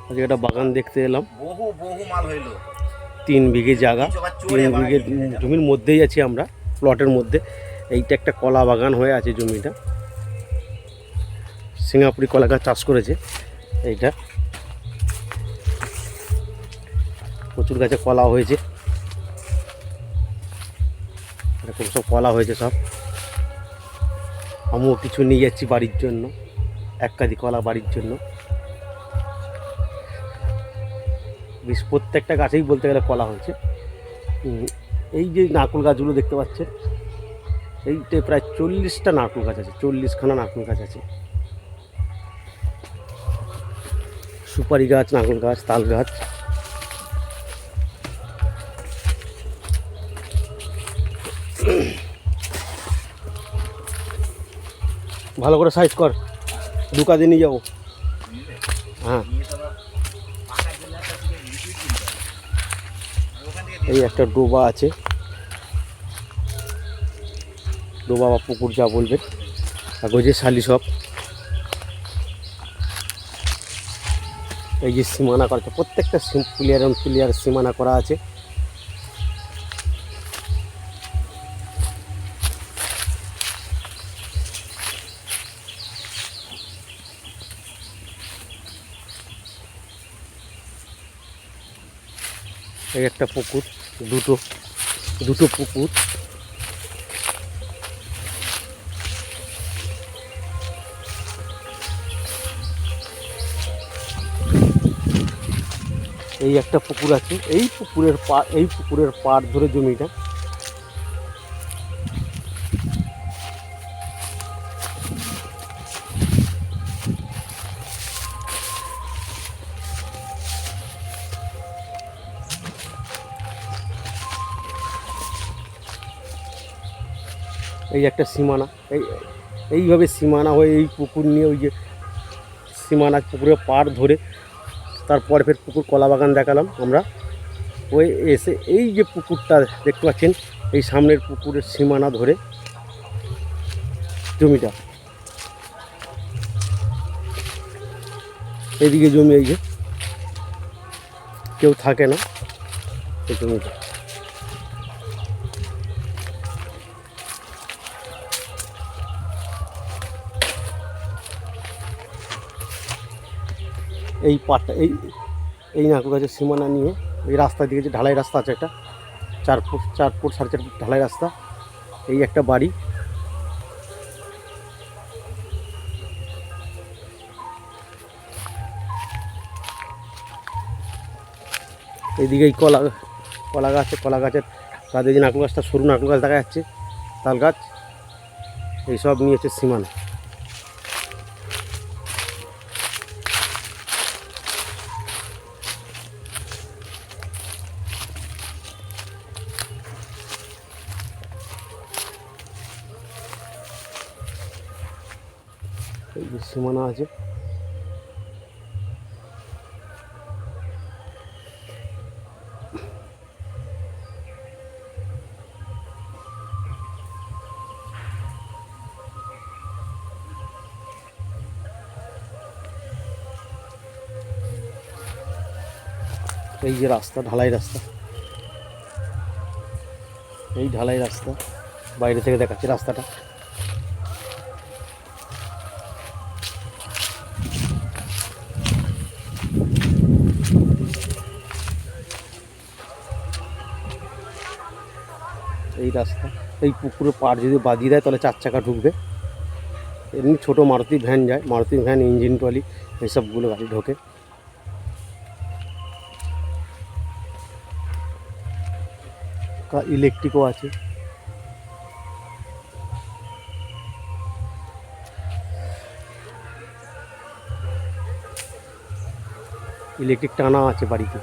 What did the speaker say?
আজকে একটা বাগান দেখতে এলাম। বহু মাল হইলো। 3 বিঘে জায়গা, 3 বিঘে জমির মধ্যেই আছি আমরা, প্লটের মধ্যে। এইটা একটা কলা বাগান হয়ে আছে জমিটা। সিঙ্গাপুরি কলা গাছ চাষ করেছে। এইটা প্রচুর গাছে কলা হয়েছে, এরকম সব কলা হয়েছে সব। আমিও কিছু নিয়ে যাচ্ছি বাড়ির জন্য, 1 কাঁদি কলা বাড়ির জন্য। প্রত্যেকটা গাছেই বলতে গেলে কলা হয়েছে। এই যে নারকেল গাছগুলো দেখতে পাচ্ছেন, এইটা প্রায় 40টা নারকেল গাছ আছে, 40খানা নারকেল গাছ আছে। সুপারি গাছ, নারকেল গাছ, তাল গাছ। ভালো করে সাইজ কর, দোকানে নিয়ে যাবো। হ্যাঁ, এই একটা ডোবা আছে, ডোবা বা পুকুর যা বলবেন, কাগজে শালি সব। এই যে সীমানা করা আছে, প্রত্যেকটা প্লেয়ার সীমানা করা আছে। এই একটা পুকুর, দুটো পুকুর। এই একটা পুকুর আছে, এই পুকুরের পাড় ধরে জমিটা। এই একটা সীমানা, এইভাবে সীমানা হয়ে এই পুকুর নিয়ে, ওই যে সীমানা পুকুরের পাড় ধরে, তারপরে ফের পুকুর কলা বাগান দেখালাম আমরা। ওই এসে এই যে পুকুরটা দেখতে পাচ্ছেন, এই সামনের পুকুরের সীমানা ধরে জমিটা। এদিকে জমি, এই যে কেউ থাকে না এই জমিটা। এই পাটটা, এই নারকেল গাছের সীমানা নিয়ে এই রাস্তার দিকে যে ঢালাই রাস্তা আছে, একটা 4 ফুট 4.5 ফুট ঢালাই রাস্তা। এই একটা বাড়ি, এইদিকে কলা গাছের তাদের যে নারকেল গাছটা, সরু নারকেল গাছ দেখা যাচ্ছে, তাল গাছ, এইসব নিয়ে হচ্ছে সীমানা। এই যে সীমানা আছে, এই যে রাস্তা, ঢালাই রাস্তা, এই ঢালাই রাস্তা বাইরে থেকে দেখাচ্ছি রাস্তাটা। এই রাস্তা, এই পুকুরে পাড় যদি বাঁধিয়ে দেয় তাহলে 4 চাকা ঢুকবে। এমনি ছোটো মারুতি ভ্যান যায়, মারুতি ভ্যান, ইঞ্জিন ট্রলি, এইসবগুলো গাড়ি ঢোকে। ইলেকট্রিকও আছে। ইলেকট্রিক টানা আছে বাড়িতে।